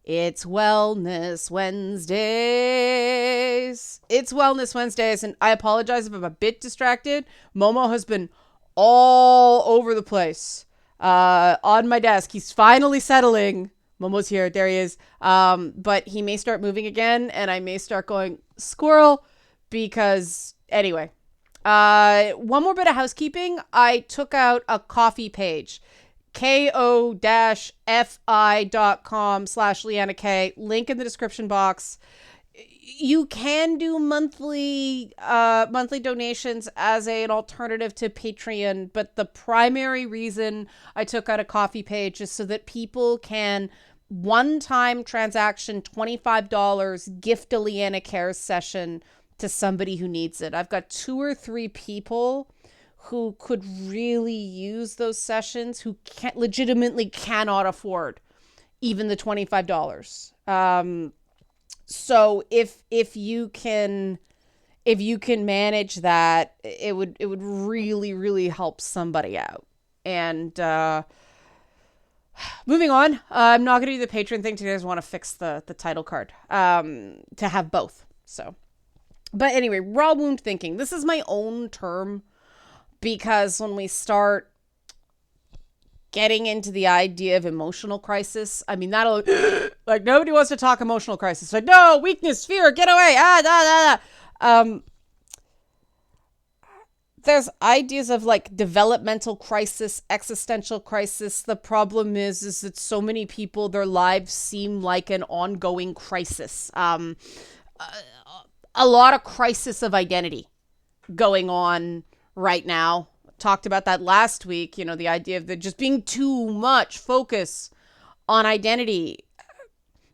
It's Wellness Wednesdays. It's Wellness Wednesdays, and I apologize if I'm a bit distracted. Momo has been all over the place on my desk. He's finally settling. Momo's here. There he is. But he may start moving again, and I may start going squirrel because, anyway. One more bit of housekeeping. I took out a coffee page. ko-fi.com/Leanna K. Link in the description box. You can do monthly donations as an alternative to Patreon, but the primary reason I took out a coffee page is so that people can one-time transaction $25 gift a Leanna Cares session to somebody who needs it. I've got 2 or 3 people who could really use those sessions, who legitimately cannot afford even the $25. So if you can manage that, it would really help somebody out. And moving on, I'm not going to do the patron thing today. I just want to fix the title card to have both. So, but anyway, raw wound thinking. This is my own term. Because when we start getting into the idea of emotional crisis, I mean, that'll, like, nobody wants to talk emotional crisis. Like, no, weakness, fear, get away, there's ideas of, like, developmental crisis, existential crisis. The problem is that so many people, their lives seem like an ongoing crisis. A lot of crisis of identity going on right now. Talked about that last week, the idea of there just being too much focus on identity.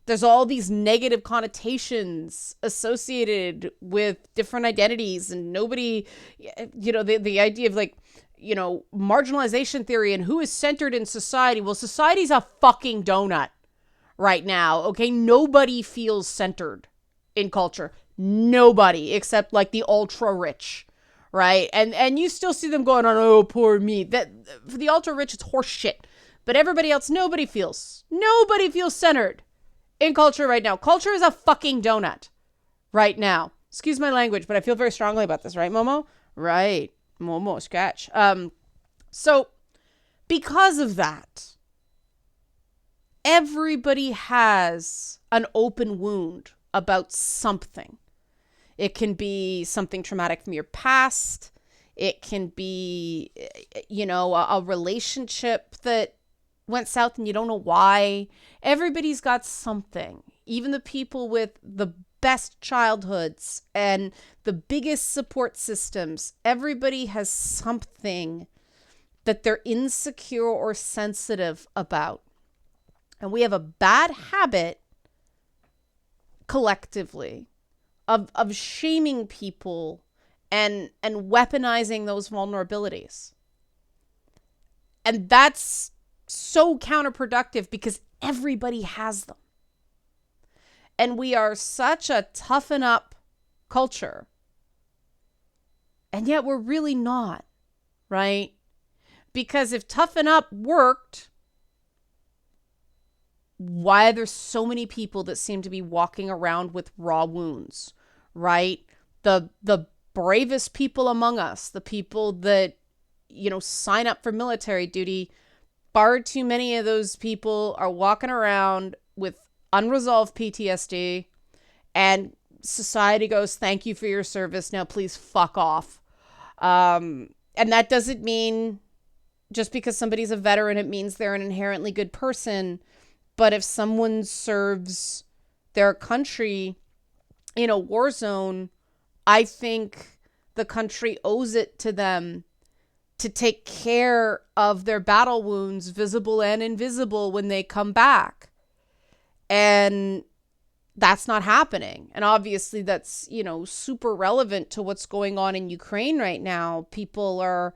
There's all these negative connotations associated with different identities, and nobody, the idea of, like, marginalization theory and who is centered in society. Well, society's a fucking donut right now, okay? Nobody feels centered in culture. Nobody, except, like, the ultra rich. Right. And you still see them going on, oh, poor me. That for the ultra rich, it's horse shit. But everybody else, nobody feels centered in culture right now. Culture is a fucking donut right now. Excuse my language, but I feel very strongly about this, right, Momo? Right. Momo, scratch. So because of that, everybody has an open wound about something. It can be something traumatic from your past. It can be, a relationship that went south and you don't know why. Everybody's got something. Even the people with the best childhoods and the biggest support systems, everybody has something that they're insecure or sensitive about. And we have a bad habit collectively of shaming people and weaponizing those vulnerabilities. And that's so counterproductive because everybody has them. And we are such a toughen up culture. And yet we're really not, right? Because if toughen up worked, why are there so many people that seem to be walking around with raw wounds? Right? The bravest people among us, the people that, sign up for military duty, far too many of those people are walking around with unresolved PTSD, and society goes, thank you for your service. Now please fuck off. And that doesn't mean just because somebody's a veteran, it means they're an inherently good person. But if someone serves their country in a war zone, I think the country owes it to them to take care of their battle wounds, visible and invisible, when they come back. And that's not happening. And obviously that's, super relevant to what's going on in Ukraine right now. People are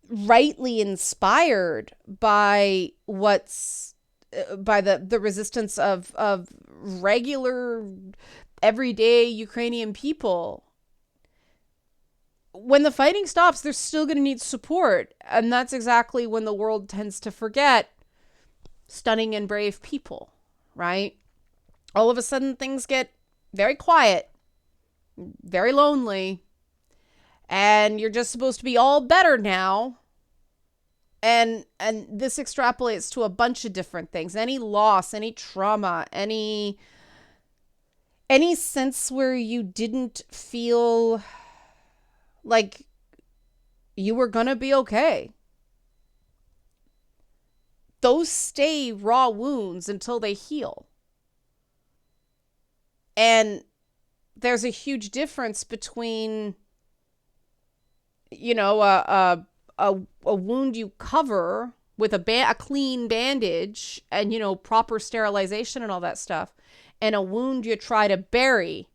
rightly inspired by the resistance of regular everyday Ukrainian people. When the fighting stops, they're still going to need support. And that's exactly when the world tends to forget stunning and brave people, right? All of a sudden things get very quiet, very lonely, and you're just supposed to be all better now. And this extrapolates to a bunch of different things. Any loss, any trauma, any sense where you didn't feel like you were going to be okay. Those stay raw wounds until they heal. And there's a huge difference between, a wound you cover with a clean bandage and, proper sterilization and all that stuff, and a wound you try to bury.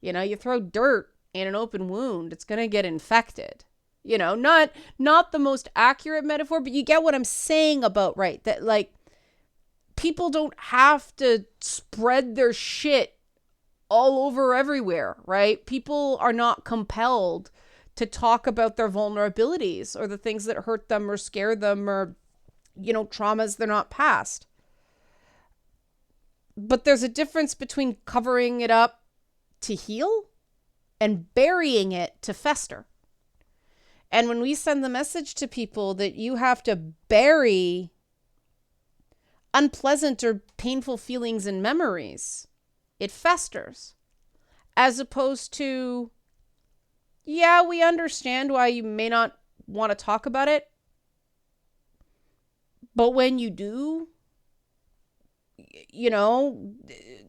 You throw dirt in an open wound, it's going to get infected. Not the most accurate metaphor, but you get what I'm saying about, right? That, like, people don't have to spread their shit all over everywhere, right? People are not compelled to talk about their vulnerabilities or the things that hurt them or scare them or, traumas they're not past. But there's a difference between covering it up to heal and burying it to fester. And when we send the message to people that you have to bury unpleasant or painful feelings and memories, it festers. As opposed to, yeah, we understand why you may not want to talk about it, but when you do,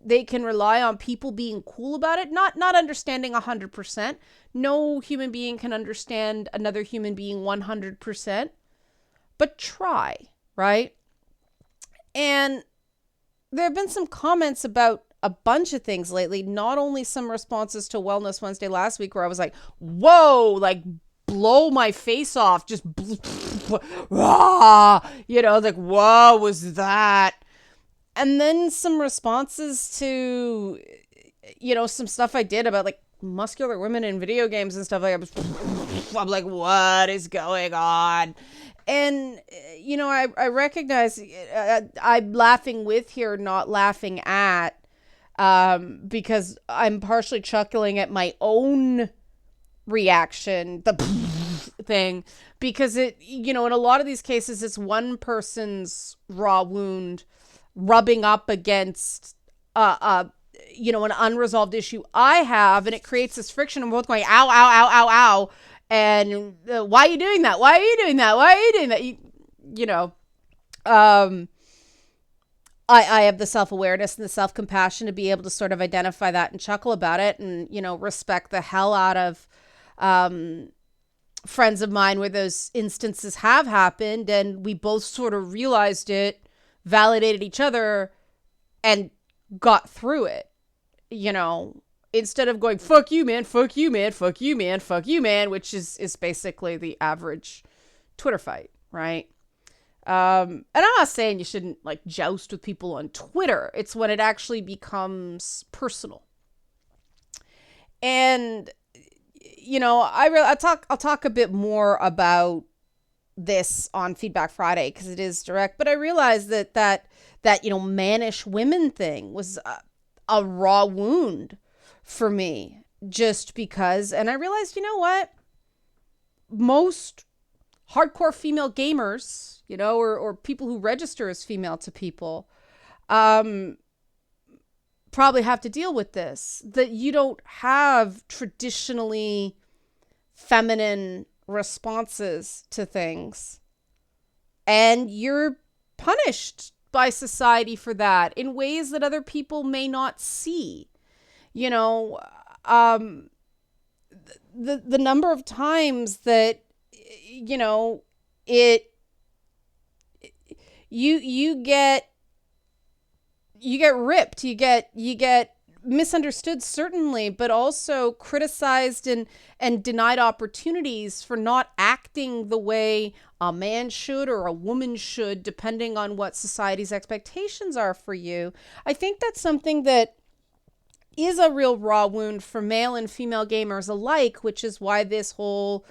they can rely on people being cool about it, not understanding 100%. No human being can understand another human being 100%, but try, right? And there have been some comments about a bunch of things lately, not only some responses to Wellness Wednesday last week where I was like, whoa, like blow my face off, just like, whoa, was that? And then some responses to, some stuff I did about, like, muscular women in video games and stuff like that. I'm like, what is going on? And, I recognize I'm laughing with here, not laughing at, because I'm partially chuckling at my own reaction, the thing, because it, in a lot of these cases, it's one person's raw wound rubbing up against an unresolved issue I have, and it creates this friction. I'm both going, ow, ow, ow, ow, ow, and why are you doing that? Why are you doing that? Why are you doing that? I have the self-awareness and the self-compassion to be able to sort of identify that and chuckle about it, and respect the hell out of friends of mine where those instances have happened, and we both sort of realized it, validated each other, and got through it, instead of going, fuck you, man, fuck you, man, fuck you, man, fuck you, man, which is basically the average Twitter fight, right? And I'm not saying you shouldn't, like, joust with people on Twitter. It's when it actually becomes personal. And, I'll talk a bit more about this on Feedback Friday because it is direct, but I realized that mannish women thing was a raw wound for me, just because, and I realized, what, most hardcore female gamers, or people who register as female to people, probably have to deal with this, that you don't have traditionally feminine responses to things, and you're punished by society for that in ways that other people may not see. The number of times that you get ripped, you get misunderstood, certainly, but also criticized and denied opportunities for not acting the way a man should or a woman should, depending on what society's expectations are for you. I think that's something that is a real raw wound for male and female gamers alike, which is why this whole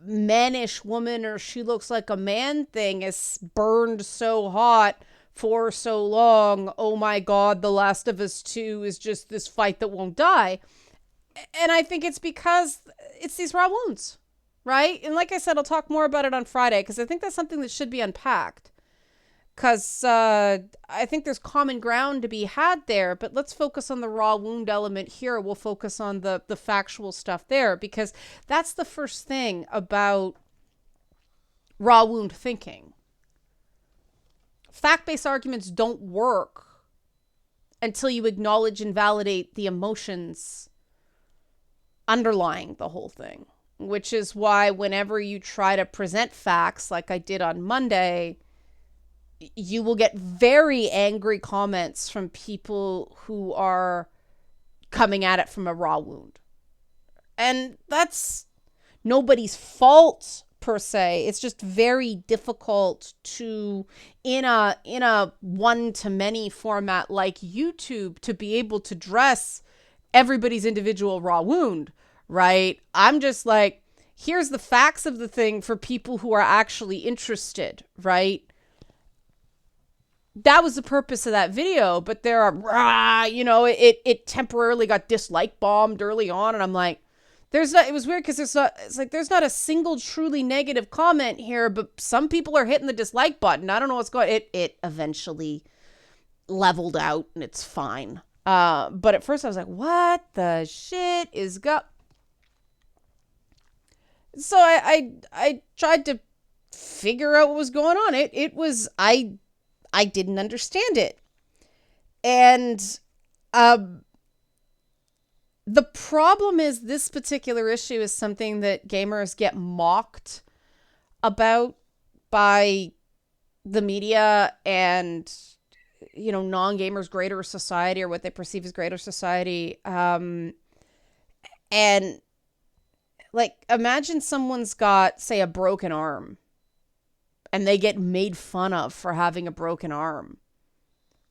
mannish woman or she looks like a man thing is burned so hot for so long. Oh my God, The Last of Us 2 is just this fight that won't die. And I think it's because it's these raw wounds, right? And like I said, I'll talk more about it on Friday because I think that's something that should be unpacked. Because I think there's common ground to be had there, but let's focus on the raw wound element here. We'll focus on the factual stuff there, because that's the first thing about raw wound thinking. Fact-based arguments don't work until you acknowledge and validate the emotions underlying the whole thing, which is why whenever you try to present facts like I did on Monday, you will get very angry comments from people who are coming at it from a raw wound. And that's nobody's fault per se. It's just very difficult to, in a one-to-many format like YouTube, to be able to address everybody's individual raw wound, right? I'm just like, here's the facts of the thing for people who are actually interested, right? That was the purpose of that video, but there are, it temporarily got dislike bombed early on, and I'm like, it was weird because there's not a single truly negative comment here, but some people are hitting the dislike button. I don't know what's going. It eventually leveled out, and it's fine. But at first I was like, what the shit is So I tried to figure out what was going on. I didn't understand it. And the problem is this particular issue is something that gamers get mocked about by the media and, non-gamers, greater society, or what they perceive as greater society. And like, imagine someone's got, say, a broken arm, and they get made fun of for having a broken arm.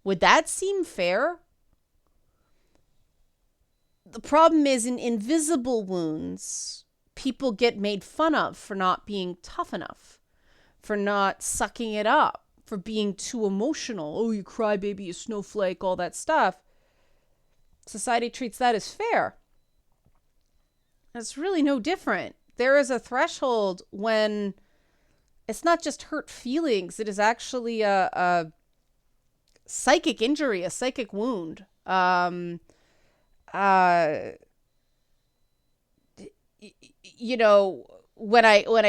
Would that seem fair? The problem is, in invisible wounds, people get made fun of for not being tough enough, for not sucking it up, for being too emotional. Oh, you crybaby, you snowflake, all that stuff. Society treats that as fair. It's really no different. There is a threshold when it's not just hurt feelings. It is actually a psychic injury, a psychic wound. When I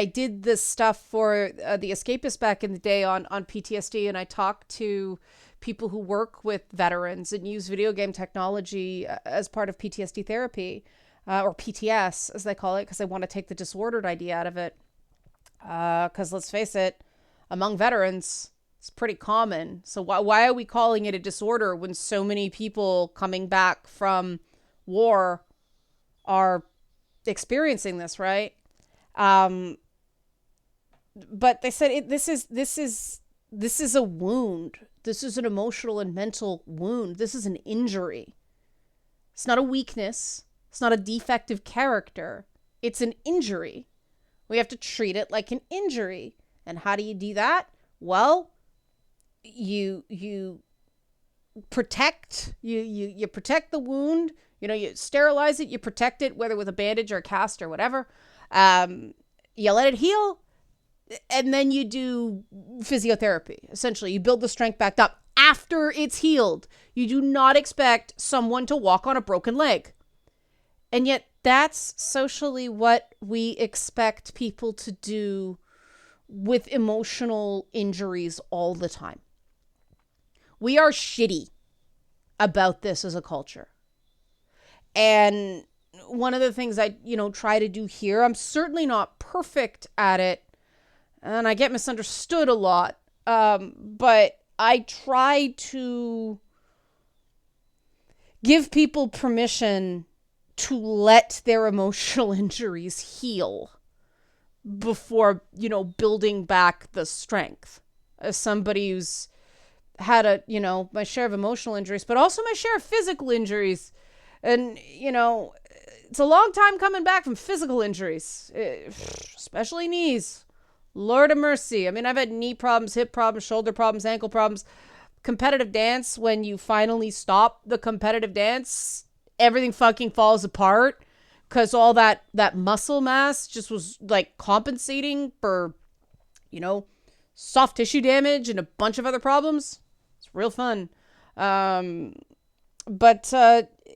did this stuff for The Escapist back in the day on PTSD, and I talked to people who work with veterans and use video game technology as part of PTSD therapy, or PTS as they call it, because they want to take the disordered idea out of it. Because let's face it, among veterans, it's pretty common. So why are we calling it a disorder when so many people coming back from war are experiencing this, right? But they said this is a wound. This is an emotional and mental wound. This is an injury. It's not a weakness. It's not a defective character. It's an injury. We have to treat it like an injury. And how do you do that? Well, you protect you protect the wound. You sterilize it, you protect it, whether with a bandage or a cast or whatever. You let it heal, and then you do physiotherapy. Essentially, you build the strength back up after it's healed. You do not expect someone to walk on a broken leg. And yet that's socially what we expect people to do with emotional injuries all the time. We are shitty about this as a culture. And one of the things I, try to do here, I'm certainly not perfect at it, and I get misunderstood a lot, but I try to give people permission to let their emotional injuries heal before, building back the strength. As somebody who's had my share of emotional injuries, but also my share of physical injuries. And, it's a long time coming back from physical injuries, especially knees. Lord of mercy. I mean, I've had knee problems, hip problems, shoulder problems, ankle problems. Competitive dance, when you finally stop the competitive dance, everything fucking falls apart because all that muscle mass just was like compensating for, soft tissue damage and a bunch of other problems. It's real fun. But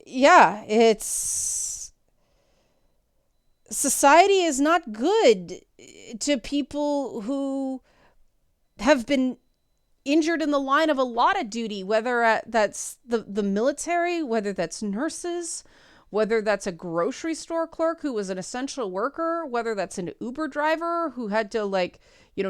yeah, it's society is not good to people who have been injured in the line of a lot of duty, whether that's the military, whether that's nurses, whether that's a grocery store clerk who was an essential worker, whether that's an Uber driver who had to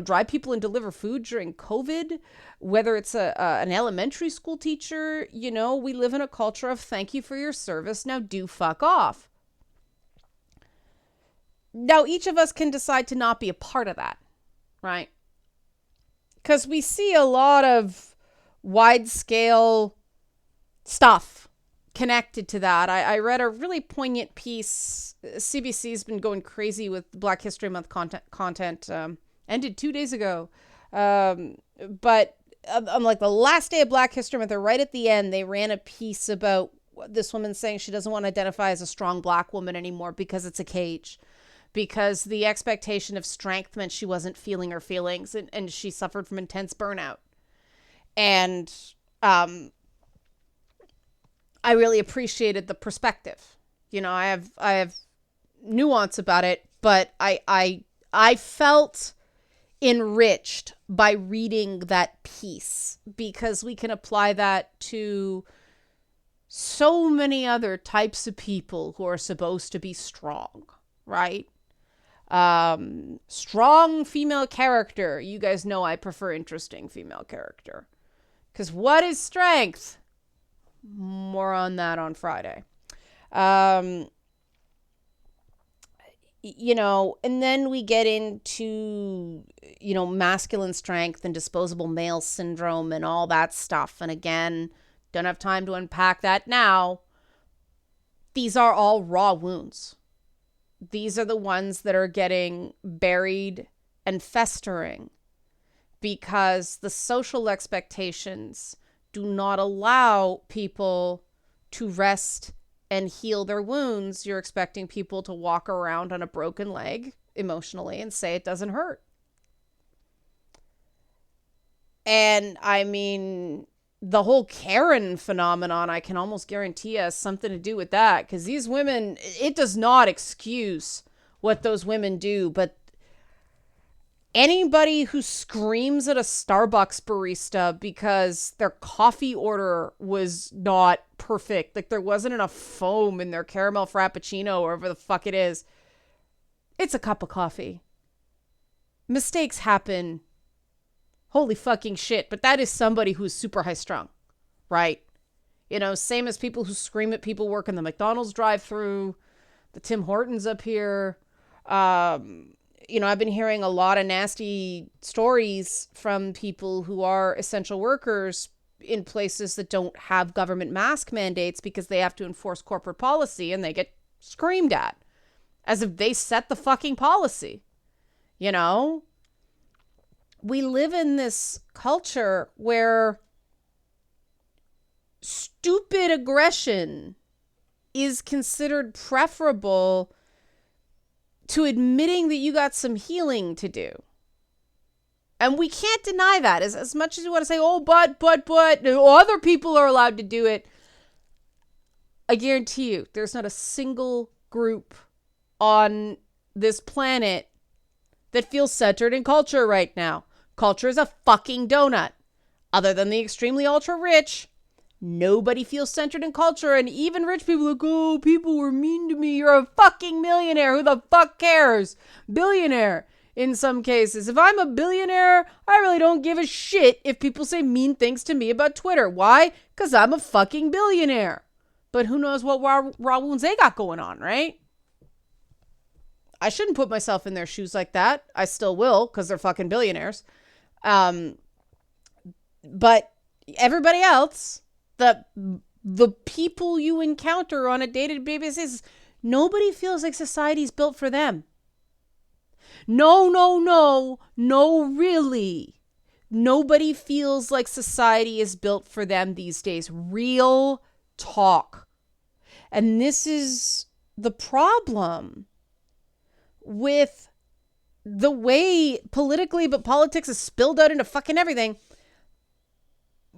drive people and deliver food during COVID, whether it's an elementary school teacher. We live in a culture of thank you for your service, now do fuck off. Now, each of us can decide to not be a part of that, right? Because we see a lot of wide-scale stuff connected to that. I read a really poignant piece. CBC's been going crazy with Black History Month content. Ended 2 days ago. But on like the last day of Black History Month, or right at the end, they ran a piece about this woman saying she doesn't want to identify as a strong Black woman anymore because it's a cage. Because the expectation of strength meant she wasn't feeling her feelings, and she suffered from intense burnout. And I really appreciated the perspective. I have nuance about it, but I felt enriched by reading that piece, because we can apply that to so many other types of people who are supposed to be strong, right? Strong female character. You guys know I prefer interesting female character. Because what is strength? More on that on Friday. And then we get into, masculine strength and disposable male syndrome and all that stuff. And again, don't have time to unpack that now. These are all raw wounds. These are the ones that are getting buried and festering because the social expectations do not allow people to rest and heal their wounds. You're expecting people to walk around on a broken leg emotionally and say it doesn't hurt. And I mean, the whole Karen phenomenon, I can almost guarantee has something to do with that, because these women, it does not excuse what those women do, but anybody who screams at a Starbucks barista because their coffee order was not perfect, like there wasn't enough foam in their caramel frappuccino or whatever the fuck it is, it's a cup of coffee. Mistakes happen. Holy fucking shit. But that is somebody who's super high strung, right? Same as people who scream at people working the McDonald's drive-thru, the Tim Hortons up here. I've been hearing a lot of nasty stories from people who are essential workers in places that don't have government mask mandates because they have to enforce corporate policy, and they get screamed at as if they set the fucking policy. We live in this culture where stupid aggression is considered preferable to admitting that you got some healing to do. And we can't deny that. As much as you want to say, oh, but, other people are allowed to do it. I guarantee you, there's not a single group on this planet that feels centered in culture right now. Culture is a fucking donut. Other than the extremely ultra rich, nobody feels centered in culture. And even rich people are like, oh, people were mean to me. You're a fucking millionaire. Who the fuck cares? Billionaire in some cases. If I'm a billionaire, I really don't give a shit if people say mean things to me about Twitter. Why? Because I'm a fucking billionaire. But who knows what raw wounds they got going on, right? I shouldn't put myself in their shoes like that. I still will, because they're fucking billionaires. But everybody else, the people you encounter on a day-to-day basis, Nobody feels like society's built for them. No, no, no, no, really. Nobody feels like society is built for them these days. Real talk. And this is the problem with the way politically, but politics is spilled out into fucking everything.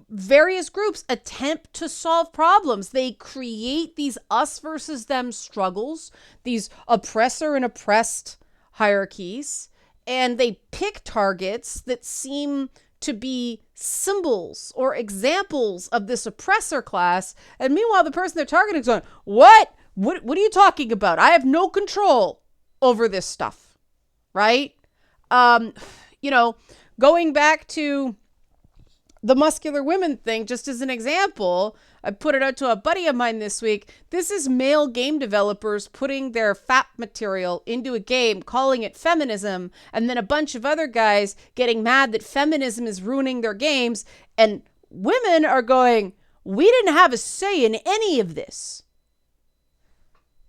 Various groups attempt to solve problems. They create these us versus them struggles, these oppressor and oppressed hierarchies, and they pick targets that seem to be symbols or examples of this oppressor class. And meanwhile, the person they're targeting is going, what? What are you talking about? I have no control over this stuff, right? Going back to the muscular women thing, just as an example, I put it out to a buddy of mine this week. This is male game developers putting their FAP material into a game, calling it feminism, and then a bunch of other guys getting mad that feminism is ruining their games, and women are going, we didn't have a say in any of this.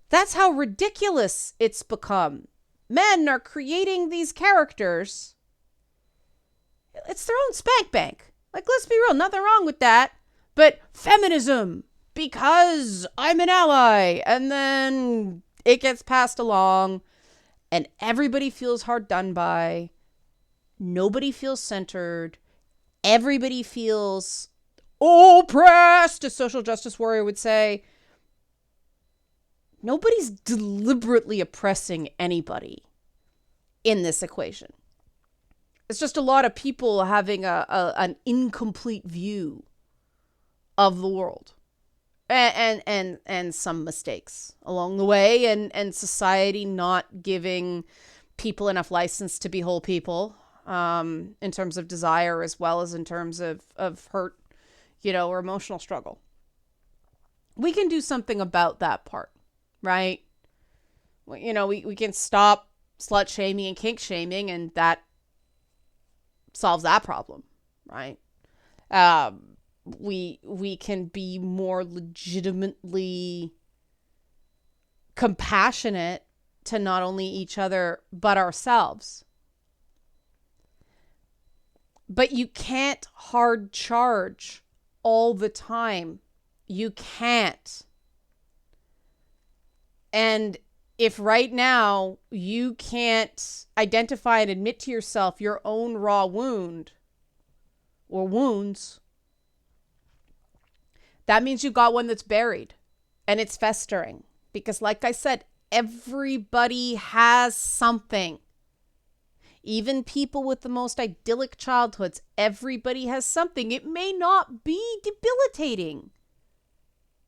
That's how ridiculous it's become. Men are creating these characters. It's their own spank bank. Like, let's be real, nothing wrong with that. But feminism, because I'm an ally. And then it gets passed along and everybody feels hard done by. Nobody feels centered. Everybody feels oppressed, as social justice warrior would say. Nobody's deliberately oppressing anybody in this equation. It's just a lot of people having an incomplete view of the world and some mistakes along the way, and society not giving people enough license to be whole people in terms of desire as well as in terms of hurt, or emotional struggle. We can do something about that part, right? We can stop slut shaming and kink shaming, and that solves that problem, right? We can be more legitimately compassionate to not only each other but ourselves. But you can't hard charge all the time. You can't. And if right now you can't identify and admit to yourself your own raw wound or wounds, that means you've got one that's buried and it's festering. Because like I said, everybody has something. Even people with the most idyllic childhoods, everybody has something. It may not be debilitating.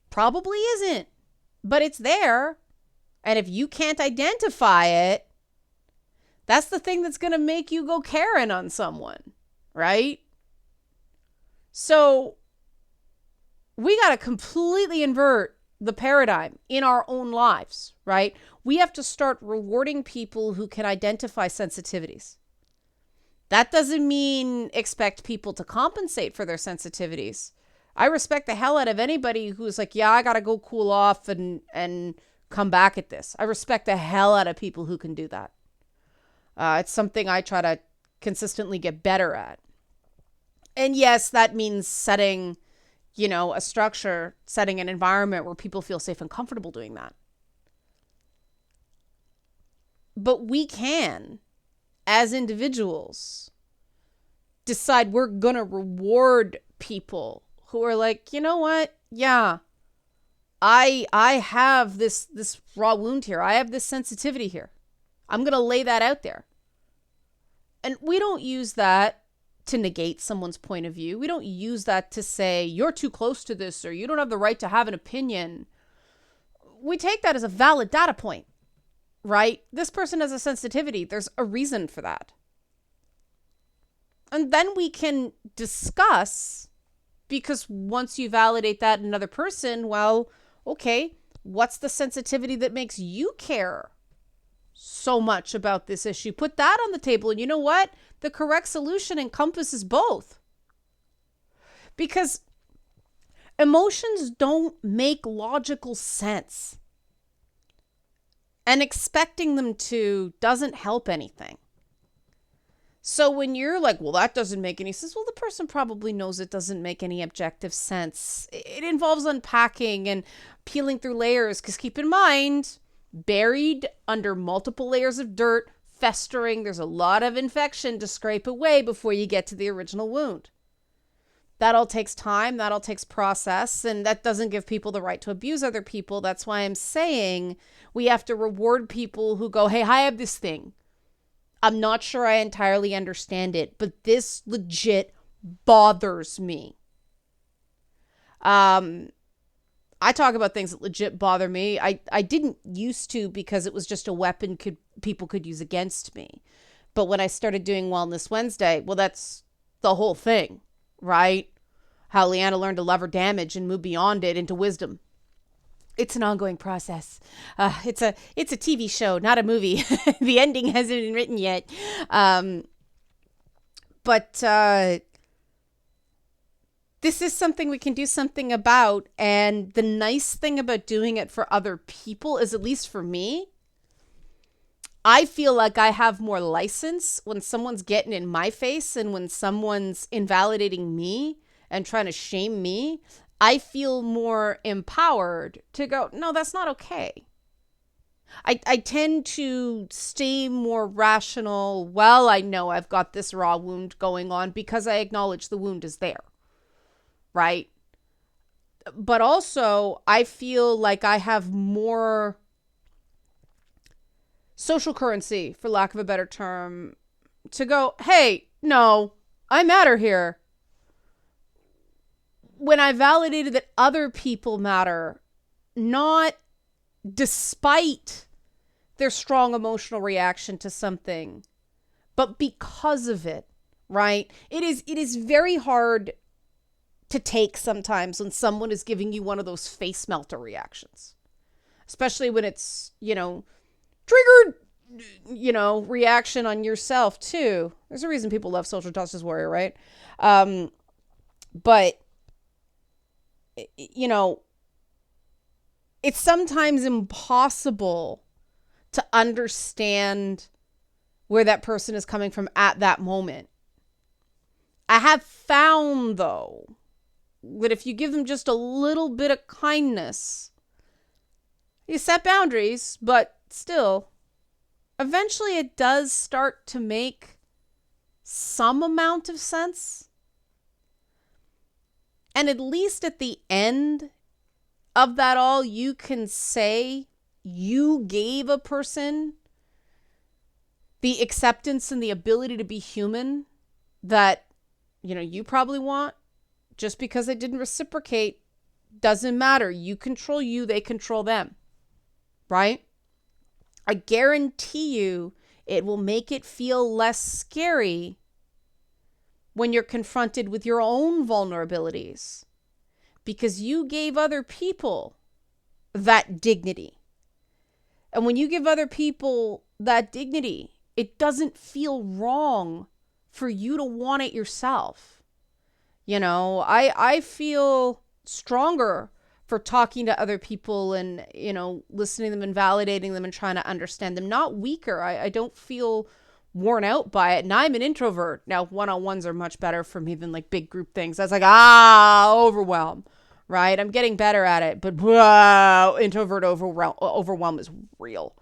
Probably isn't, but it's there. And if you can't identify it, that's the thing that's going to make you go Karen on someone, right? So we got to completely invert the paradigm in our own lives, right? We have to start rewarding people who can identify sensitivities. That doesn't mean expect people to compensate for their sensitivities. I respect the hell out of anybody who's like, yeah, I got to go cool off and come back at this. I respect the hell out of people who can do that. It's something I try to consistently get better at. And yes, that means setting, a structure, setting an environment where people feel safe and comfortable doing that. But we can, as individuals, decide we're going to reward people who are like, you know what? Yeah, I have this raw wound here. I have this sensitivity here. I'm going to lay that out there. And we don't use that to negate someone's point of view. We don't use that to say, you're too close to this or you don't have the right to have an opinion. We take that as a valid data point, right? This person has a sensitivity. There's a reason for that. And then we can discuss, because once you validate that in another person, well, okay, what's the sensitivity that makes you care so much about this issue? Put that on the table. And you know what? The correct solution encompasses both. Because emotions don't make logical sense. And expecting them to doesn't help anything. So when you're like, well, that doesn't make any sense, well, the person probably knows it doesn't make any objective sense. It involves unpacking and peeling through layers, because keep in mind, buried under multiple layers of dirt, festering, there's a lot of infection to scrape away before you get to the original wound. That all takes time, that all takes process, and that doesn't give people the right to abuse other people. That's why I'm saying we have to reward people who go, hey, I have this thing. I'm not sure I entirely understand it, but this legit bothers me. I talk about things that legit bother me. I didn't used to, because it was just a weapon people could use against me. But when I started doing Wellness Wednesday, well, that's the whole thing, right? How Leanna learned to love her damage and move beyond it into wisdom. It's an ongoing process. It's a TV show, not a movie. The ending hasn't been written yet. But this is something we can do something about. And the nice thing about doing it for other people is, at least for me, I feel like I have more license when someone's getting in my face and when someone's invalidating me and trying to shame me. I feel more empowered to go, no, that's not okay. I tend to stay more rational. Well, I know I've got this raw wound going on because I acknowledge the wound is there, right? But also, I feel like I have more social currency, for lack of a better term, to go, hey, no, I matter here. When I validated that other people matter, not despite their strong emotional reaction to something, but because of it, right? It is very hard to take sometimes when someone is giving you one of those face melter reactions, especially when it's, triggered, reaction on yourself too. There's a reason people love Social Justice Warrior, right? But it's sometimes impossible to understand where that person is coming from at that moment. I have found, though, that if you give them just a little bit of kindness, you set boundaries, but still, eventually it does start to make some amount of sense. And at least at the end of that all, you can say you gave a person the acceptance and the ability to be human that, you probably want. Just because they didn't reciprocate doesn't matter. You control you, they control them, right? I guarantee you it will make it feel less scary when you're confronted with your own vulnerabilities, because you gave other people that dignity. And when you give other people that dignity, it doesn't feel wrong for you to want it yourself. I feel stronger for talking to other people and, listening to them and validating them and trying to understand them. Not weaker. I don't feel worn out by it. And I'm an introvert. Now, one-on-ones are much better for me than like big group things. I was like, overwhelm, right? I'm getting better at it, but introvert overwhelm is real.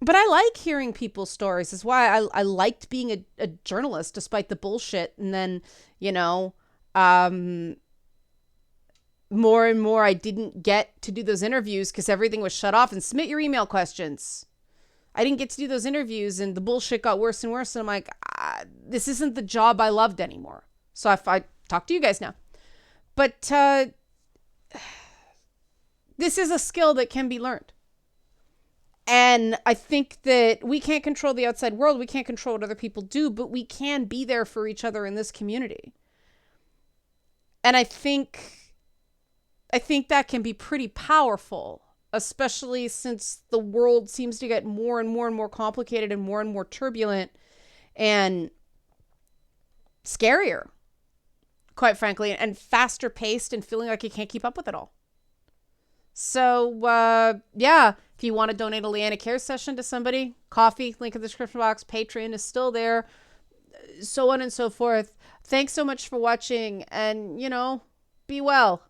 But I like hearing people's stories. That's why I liked being a journalist despite the bullshit. And then, more and more I didn't get to do those interviews because everything was shut off and submit your email questions. I didn't get to do those interviews and the bullshit got worse and worse. And I'm like, this isn't the job I loved anymore. So I talk to you guys now. But this is a skill that can be learned. And I think that we can't control the outside world. We can't control what other people do, but we can be there for each other in this community. And I think that can be pretty powerful, especially since the world seems to get more and more and more complicated and more turbulent and scarier, quite frankly, and faster paced and feeling like you can't keep up with it all. So, yeah, if you want to donate a Leanna Care session to somebody, coffee, link in the description box, Patreon is still there, so on and so forth. Thanks so much for watching, and, be well.